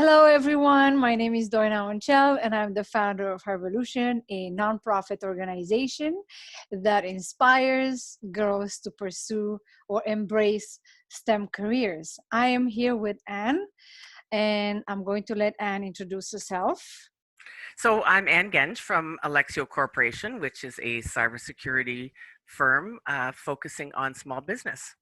Hello, everyone. My name is Doina Onchel, and I'm the founder of VOLUTION, a nonprofit organization that inspires girls to pursue or embrace STEM careers. I am here with Anne, and I'm going to let Anne introduce herself. So I'm Ann Genge from Alexio Corporation, which is a cybersecurity firm focusing on small business.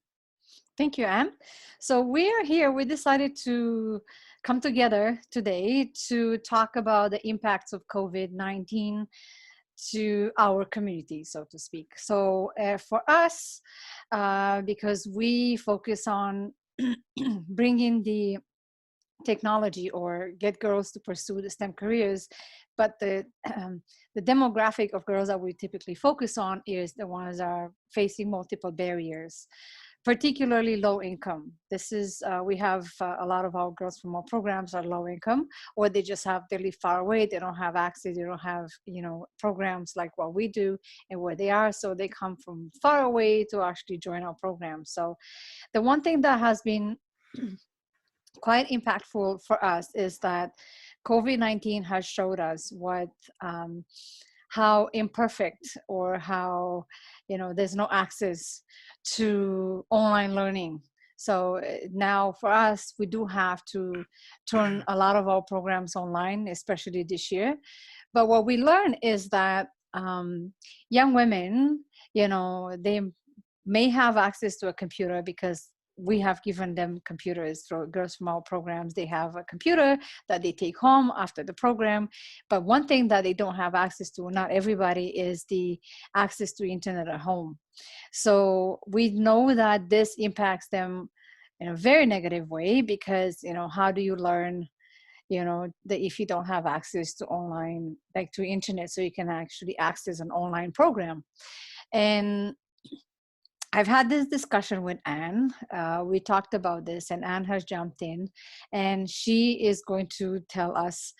Thank you, Anne. So we are here. We decided to come together today to talk about the impacts of COVID-19 to our community, so to speak. So for us, because we focus on bringing the technology or get girls to pursue the STEM careers, but the demographic of girls that we typically focus on is the ones that are facing multiple barriers, particularly low income. This is, we have a lot of our girls from our programs are low income, or they live far away. They don't have access. They don't have, programs like what we do and where they are. So they come from far away to actually join our program. So the one thing that has been quite impactful for us is that COVID-19 has showed us how imperfect or how, there's no access to online learning. So now for us, we do have to turn a lot of our programs online, especially this year. But what we learn is that young women, they may have access to a computer because we have given them computers through girls from our programs. They have a computer that they take home after the program. But one thing that they don't have access to, not everybody, is the access to internet at home. So we know that this impacts them in a very negative way because, how do you learn, that if you don't have access to online, like to internet, so you can actually access an online program. And I've had this discussion with Anne. We talked about this, and Anne has jumped in, and she is going to tell us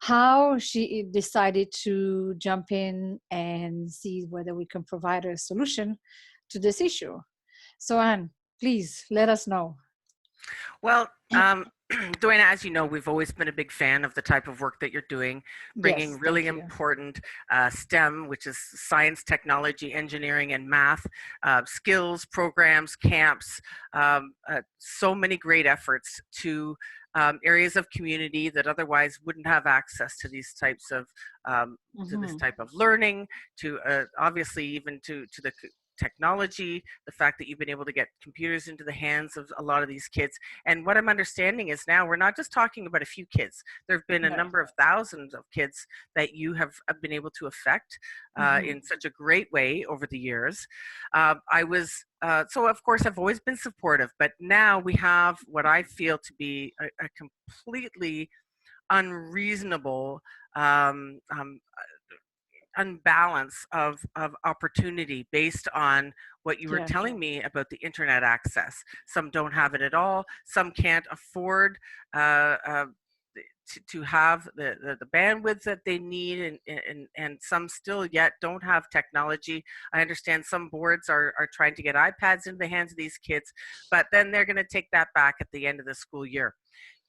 how she decided to jump in and see whether we can provide a solution to this issue. So, Anne, please let us know. Well, Doina, as you know, we've always been a big fan of the type of work that you're doing, bringing Yes, really important STEM, which is science, technology, engineering, and math, skills, programs, camps, so many great efforts to areas of community that otherwise wouldn't have access to these types of to this type of learning, to obviously even to the technology, the fact that you've been able to get computers into the hands of a lot of these kids. And what I'm understanding is now we're not just talking about a few kids. There have been a number of thousands of kids that you have been able to affect in such a great way over the years. So of course I've always been supportive, but now we have what I feel to be a completely unreasonable unbalance of opportunity based on what you were telling me about the internet access. Some don't have it at all. Some can't afford to have the bandwidth that they need, and some still yet don't have technology. I understand some boards are trying to get iPads into the hands of these kids, but then they're going to take that back at the end of the school year.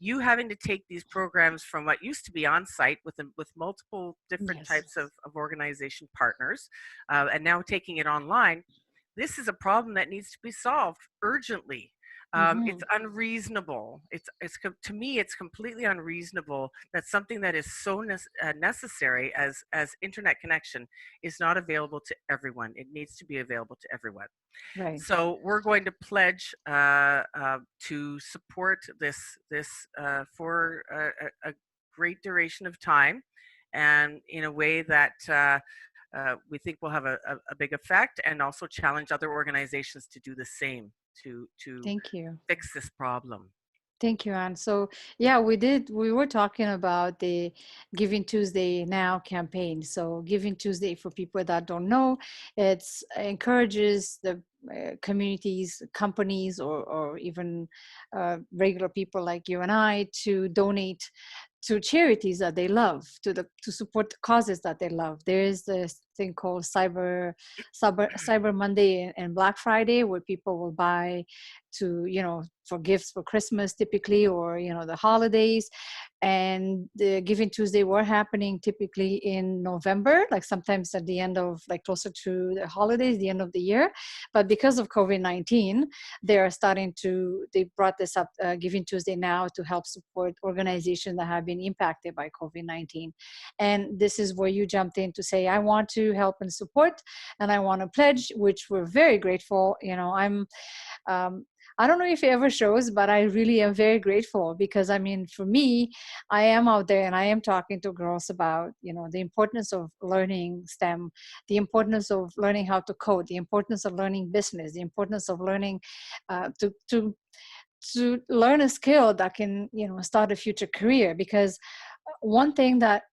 You having to take these programs from what used to be on site with multiple different types of organization partners, and now taking it online, this is a problem that needs to be solved urgently. It's unreasonable. To me, it's completely unreasonable that something that is so necessary as internet connection is not available to everyone. It needs to be available to everyone. Right. So we're going to pledge to support this for a great duration of time, and in a way that we think will have a big effect, and also challenge other organizations to do the same to Thank you. fix this problem. Thank you, Anne. So yeah, we were talking about the Giving Tuesday Now campaign. So Giving Tuesday, for people that don't know, it encourages the communities, companies, or even regular people like you and I to donate to charities that they love, to support the causes that they love. There is this thing called Cyber Monday and Black Friday, where people will buy to, you know, for gifts for Christmas typically, or, you know, the holidays. And the Giving Tuesday were happening typically in November, like sometimes at the end of, like closer to the holidays, the end of the year. But because of COVID-19, they brought this up, Giving Tuesday now, to help support organizations that have been impacted by COVID-19. And this is where you jumped in to say, I want to help and support, and I want to pledge, which we're very grateful. You know, I don't know if it ever shows, but I really am very grateful, because I mean, for me, I am out there and I am talking to girls about, you know, the importance of learning STEM, the importance of learning how to code, the importance of learning business, the importance of learning to learn a skill that can, you know, start a future career. Because one thing that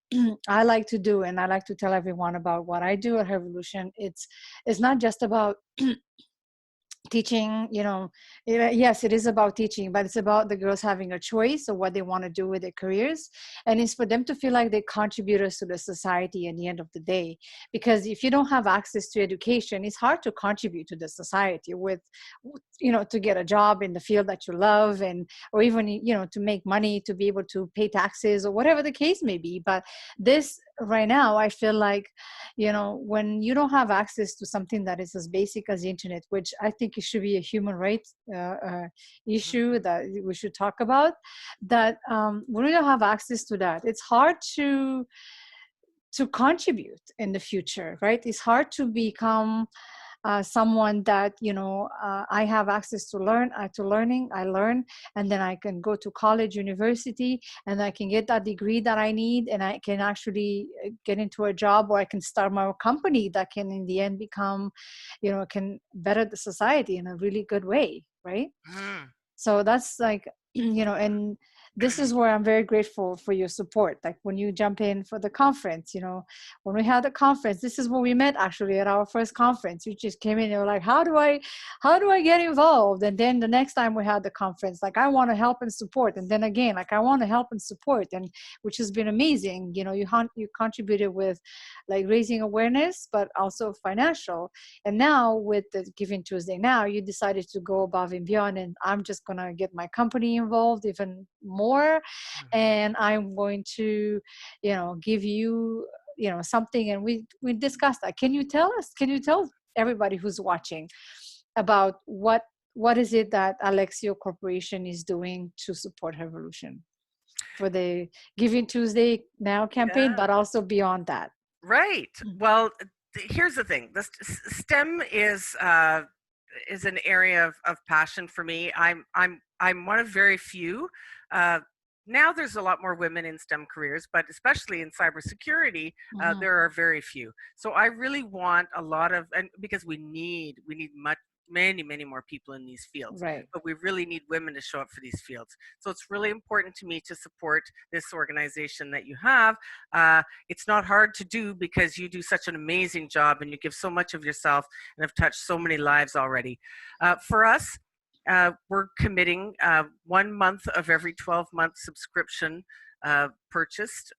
I like to do, and I like to tell everyone about what I do at Revolution, it's not just about teaching, you know. Yes, it is about teaching, but it's about the girls having a choice of what they want to do with their careers. And it's for them to feel like they're contributors to the society at the end of the day. Because if you don't have access to education, it's hard to contribute to the society with, you know, to get a job in the field that you love, and or even, you know, to make money, to be able to pay taxes, or whatever the case may be. But this right now, I feel like, you know, when you don't have access to something that is as basic as the internet, which I think it should be a human rights issue that we should talk about, that when we don't have access to that, it's hard to contribute in the future, right? It's hard to become someone that, you know, I have access to learning, I learn, and then I can go to college, university, and I can get that degree that I need, and I can actually get into a job, or I can start my own company that can in the end become, you know, can better the society in a really good way, right? Mm. So that's like, you know, and this is where I'm very grateful for your support. Like when you jump in for the conference, you know, when we had the conference, this is where we met actually at our first conference. You just came in and were like, how do I get involved? And then the next time we had the conference, like, I want to help and support. And then again, like, I want to help and support, and which has been amazing. You know, you contributed with like raising awareness, but also financial. And now with the Giving Tuesday, now you decided to go above and beyond, and I'm just going to get my company involved even more. And I'm going to, you know, give you, you know, something. And we discussed that. Can you tell everybody who's watching about what is it that Alexio Corporation is doing to support Revolution for the Giving Tuesday Now campaign, Yeah. but also beyond that? Right. Well, here's the thing. The STEM is an area of passion for me. I'm one of very few. Now there's a lot more women in STEM careers, but especially in cybersecurity, there are very few. So I really want a lot of, and because we need many more people in these fields, Right. but we really need women to show up for these fields. So it's really important to me to support this organization that you have. It's not hard to do because you do such an amazing job and you give so much of yourself and have touched so many lives already. For us, we're committing 1 month of every 12-month subscription purchased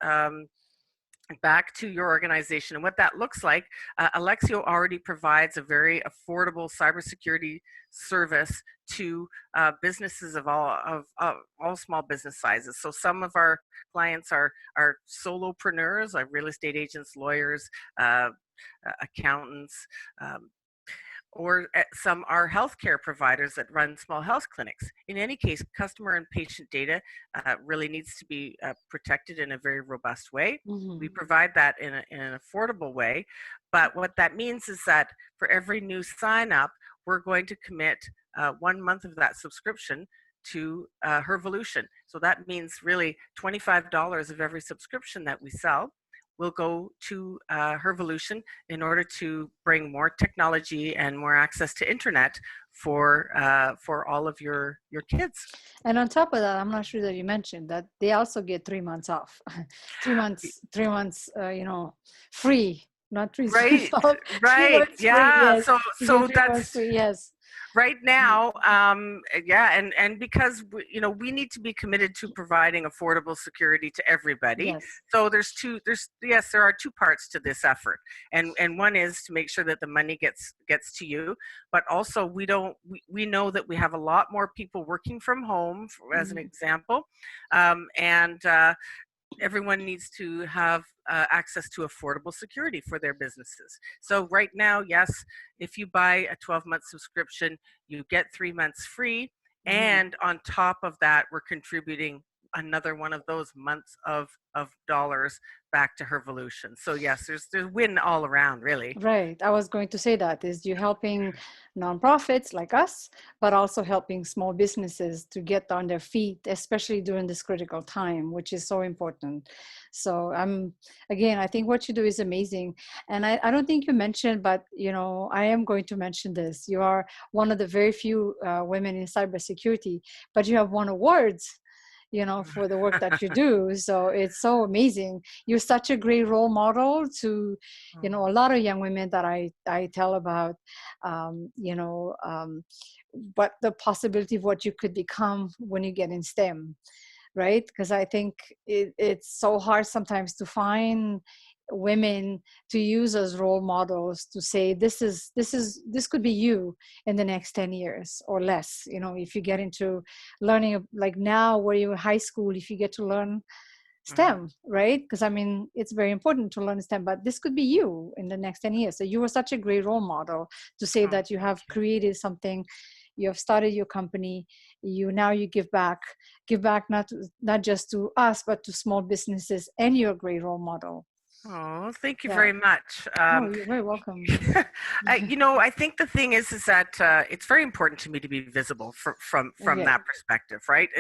back to your organization. And what that looks like, Alexio already provides a very affordable cybersecurity service to businesses of all small business sizes. So some of our clients are solopreneurs, like real estate agents, lawyers, accountants, or some are healthcare providers that run small health clinics. In any case, customer and patient data really needs to be protected in a very robust way. We provide that in an affordable way. But what that means is that for every new sign up, we're going to commit 1 month of that subscription to Revolution. So that means really $25 of every subscription that we sell will go to Revolution in order to bring more technology and more access to internet for all of your kids. And on top of that, I'm not sure that you mentioned that they also get 3 months off, 3 months, you know, free not 3 Right, 3 right. months free. Yeah. Yes, So you get so 3 months that's free. Yes. right Mhm. now. Yeah, and because we need to be committed to providing affordable security to everybody. Yes. So there's yes, there are two parts to this effort, and one is to make sure that the money gets to you, but also we know that we have a lot more people working from home, as an Mhm. example, and everyone needs to have access to affordable security for their businesses. So right now, yes, if you buy a 12-month subscription, you get 3 months free. Mhm. And on top of that, we're contributing another one of those months of dollars back to her Volution. So yes, there's win all around, really. Right. I was going to say that is you helping nonprofits like us, but also helping small businesses to get on their feet, especially during this critical time, which is so important. So again, I think what you do is amazing. And I don't think you mentioned, but I am going to mention this. You are one of the very few women in cybersecurity, but you have won awards for the work that you do. So it's so amazing. You're such a great role model to, a lot of young women that I tell about, but the possibility of what you could become when you get in STEM, right? Because I think it's so hard sometimes to find women to use as role models to say this could be you in the next 10 years or less. If you get into learning, like now where you're in high school, if you get to learn Mhm. STEM, right? Because I mean, it's very important to learn STEM, but this could be you in the next 10 years. So you were such a great role model to say Oh, that you thank have you. created something, you have started your company, you give back not just to us, but to small businesses, and you're a great role model. Oh, thank you Yeah. very much. Oh, you're very welcome. I think the thing is that it's very important to me to be visible from Yeah. that perspective, right?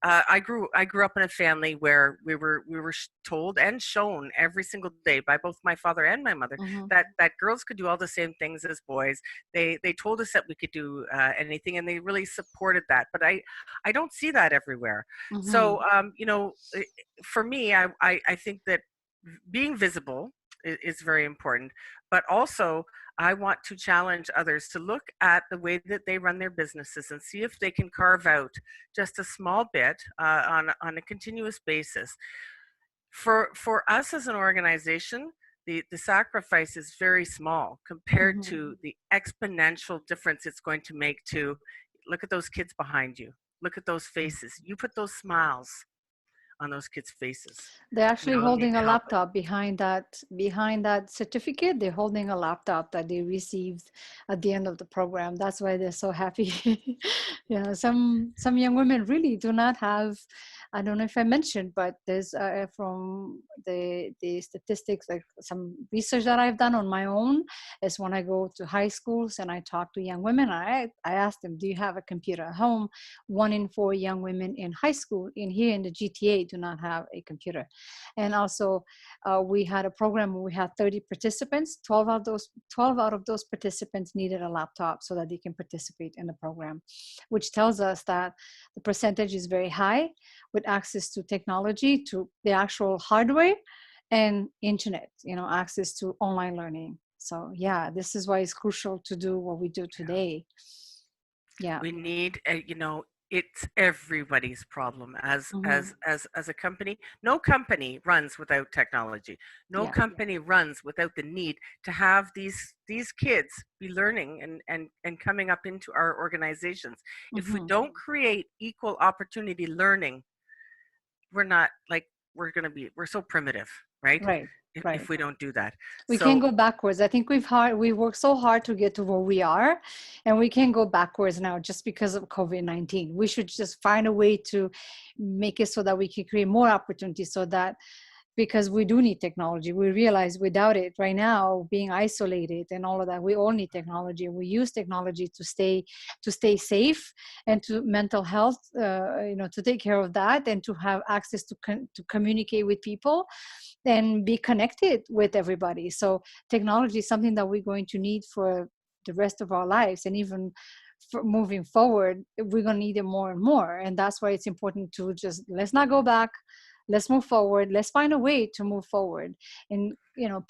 I grew up in a family where we were told and shown every single day by both my father and my mother Hmm. that girls could do all the same things as boys. They told us that we could do anything, and they really supported that. But I don't see that everywhere. Hmm. So for me, I think that being visible is very important, but also I want to challenge others to look at the way that they run their businesses and see if they can carve out just a small bit on a continuous basis. For us as an organization, the sacrifice is very small compared Hmm. to the exponential difference it's going to make to look at those kids behind you. Look at those faces. You put those smiles on those kids' faces. They're actually And you holding a help. laptop behind that certificate. They're holding a laptop that they received at the end of the program. That's why they're so happy. Some young women really do not have. I don't know if I mentioned, but there's from the statistics, like some research that I've done on my own, is when I go to high schools and I talk to young women. I ask them, do you have a computer at home? 1 in 4 young women in high school in here in the GTA do not have a computer. And also, we had a program where we had 30 participants. 12 out of those participants needed a laptop so that they can participate in the program, which tells us that the percentage is very high with access to technology, to the actual hardware and internet, access to online learning. So yeah, this is why it's crucial to do what we do today. Yeah. We need it's everybody's problem Hmm. as a company. No company runs without technology. No Yeah. company runs without the need to have these kids be learning and coming up into our organizations. If we Hmm. don't create equal opportunity learning, we're not like we're so primitive, right? Right. If Right. we don't do that. We can't So go backwards. I think we worked so hard to get to where we are, and we can't go backwards now just because of COVID-19. We should just find a way to make it so that we can create more opportunities, so that, because we do need technology. We realize without it right now, being isolated and all of that, we all need technology. We use technology to stay safe, and to mental health, to take care of that, and to have access to communicate with people and be connected with everybody. So technology is something that we're going to need for the rest of our lives, and even for moving forward, we're going to need it more and more. And that's why it's important to just, let's not go back, let's move forward, let's find a way to move forward. And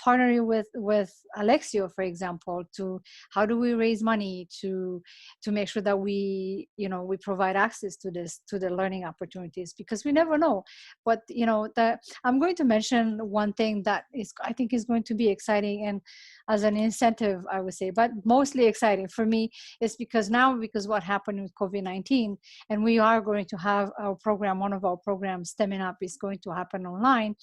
partnering with Alexio, for example, to how do we raise money to make sure that we provide access to the learning opportunities, because we never know. But that I'm going to mention one thing that I think is going to be exciting, and as an incentive, I would say, but mostly exciting for me, is because what happened with COVID-19, and we are going to have one of our programs, Stemming Up, is going to happen online.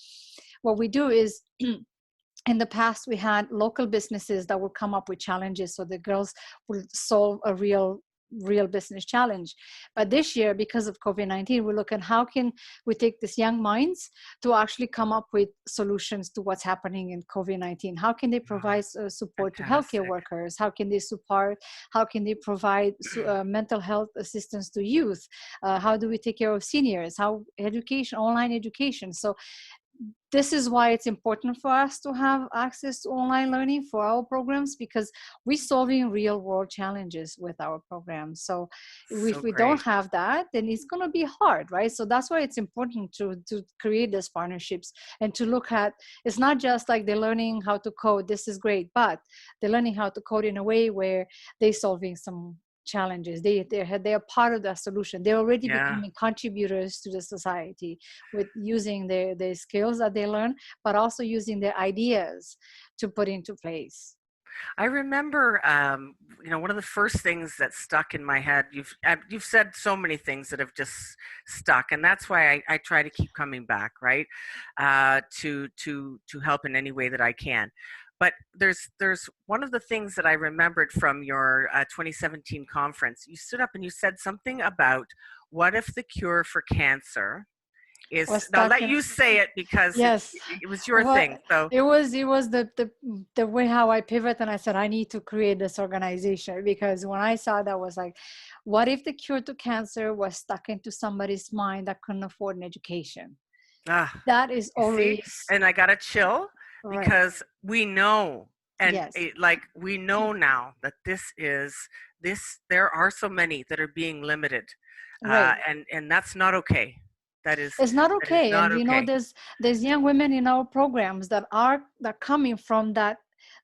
What we do is in the past, we had local businesses that would come up with challenges, so the girls would solve a real business challenge. But this year, because of COVID-19, we're looking how can we take these young minds to actually come up with solutions to what's happening in COVID-19. How can they provide support to healthcare workers? How can they provide mental health assistance to youth? How do we take care of seniors? Online education. So this is why it's important for us to have access to online learning for our programs, because we're solving real world challenges with our programs. So if we don't have that, then it's going to be hard, right? So that's why it's important to create these partnerships and to look at, it's not just like they're learning how to code, this is great, but they're learning how to code in a way where they're solving some challenges. They're part of the solution. They're already becoming contributors to the society with using their skills that they learn, but also using their ideas to put into place. I remember, one of the first things that stuck in my head. You've said so many things that have just stuck, and that's why I try to keep coming back, right? To help in any way that I can. But there's one of the things that I remembered from your 2017 conference. You stood up and you said something about, what if the cure for cancer is, I'll let you say it, because yes, it was your thing. So it was the way how I pivot, and I said I need to create this organization, because when I saw that, was like, what if the cure to cancer was stuck into somebody's mind that couldn't afford an education? That is already, and I got a chill. Right. Because we know, and we know now that there are so many that are being limited, and that's not okay. It's not okay. And there's young women in our programs that are coming from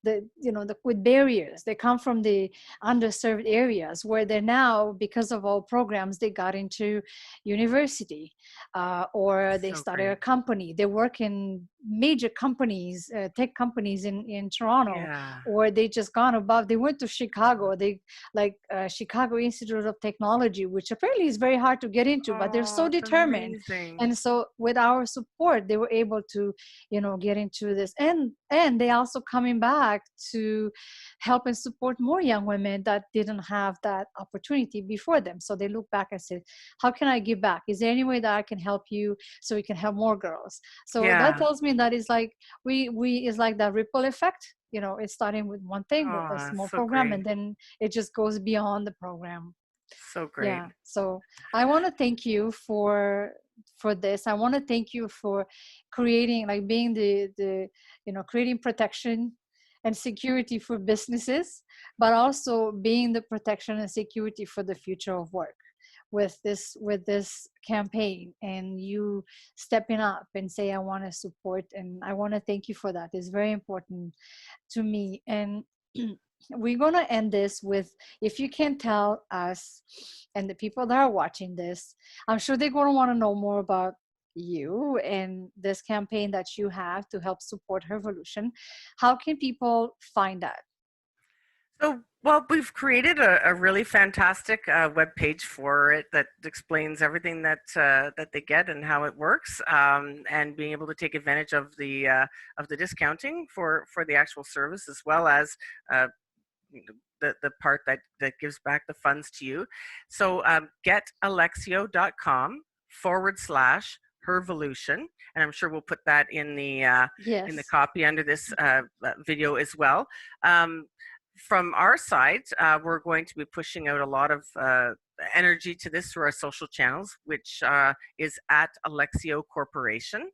with barriers. They come from the underserved areas, where they're now, because of our programs, they got into university, or they started a company. They work in major companies, tech companies in Toronto, or they just gone above. They went to Chicago. They Chicago Institute of Technology, which apparently is very hard to get into, but they're so determined. And so with our support, they were able to, get into this. And they also coming back to help and support more young women that didn't have that opportunity before them. So they look back and say, how can I give back? Is there any way that I can help you so we can help more girls? So that tells me that it's like it's like that ripple effect. It's starting with one thing, with a small program, and then it just goes beyond the program. So great. Yeah. So I want to thank you for this. I want to thank you for creating, being the creating protection and security for businesses, but also being the protection and security for the future of work with this campaign, and you stepping up and say, I want to support, and I want to thank you for that. It's very important to me. And we're going to end this with, if you can tell us and the people that are watching this, I'm sure they're going to want to know more about you and this campaign that you have to help support VOLUTION. How can people find that? So, well, we've created a really fantastic web page for it that explains everything that they get and how it works, and being able to take advantage of the discounting for the actual service, as well as the part that gives back the funds to you. So getalexio.com/HerVOLUTION, and I'm sure we'll put that in the copy under this video as well. From our side, we're going to be pushing out a lot of energy to this through our social channels, which is at Alexio Corporation.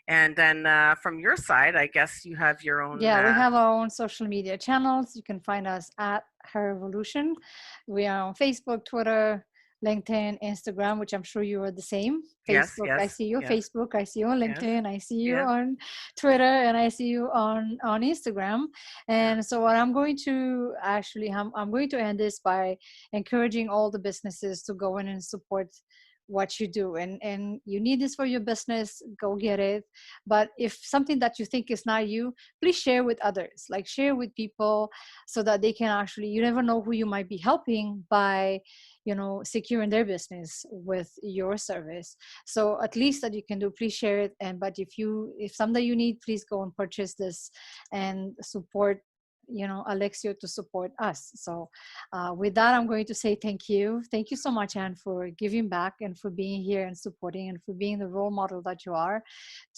And then from your side, I guess you have your own. Yeah, we have our own social media channels. You can find us at VOLUTION. We are on Facebook, Twitter, LinkedIn, Instagram, which I'm sure you are the same. Yes, Facebook, I yes, see you. yes, Facebook, I see you on yes, LinkedIn. I see you yes, on Twitter, and I see you on Instagram. yeah. And so, what I'm going to actually, I'm going to end this by encouraging all the businesses to go in and support what you do, and you need this for your business, go get it. But if something that you think is not you, please share with others, like share with people, so that they can actually, you never know who you might be helping by, you know, securing their business with your service. So at least that you can do, please share it. And but if someday you need, please go and purchase this and support, you know, Alexio to support us. So with that, I'm going to say thank you. Thank you so much, Anne, for giving back and for being here and supporting and for being the role model that you are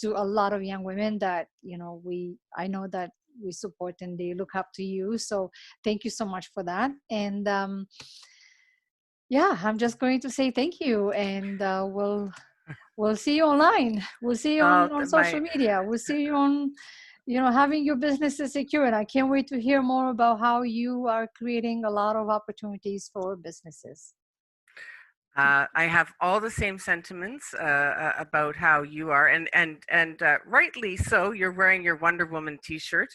to a lot of young women that, you know, I know that we support and they look up to you. So thank you so much for that. And yeah, I'm just going to say thank you, and we'll see you online. We'll see you Oh, on my social media. We'll see you on, you know, having your businesses secure. And I can't wait to hear more about how you are creating a lot of opportunities for businesses. I have all the same sentiments about how you are, and rightly so. You're wearing your Wonder Woman T-shirt.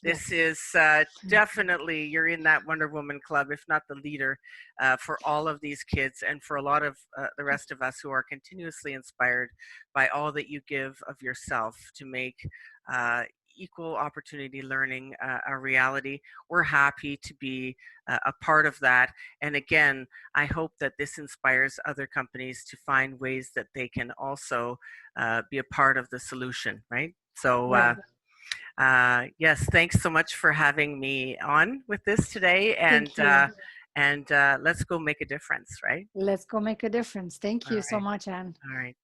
This Yes. is definitely, you're in that Wonder Woman club, if not the leader, for all of these kids and for a lot of the rest of us who are continuously inspired by all that you give of yourself to make equal opportunity learning a reality. We're happy to be a part of that. And again, I hope that this inspires other companies to find ways that they can also be a part of the solution, right? So, Right. yes, thanks so much for having me on with this today, Thank you. and let's go make a difference, right? Let's go make a difference. Thank All you so right, much, Anne. all right.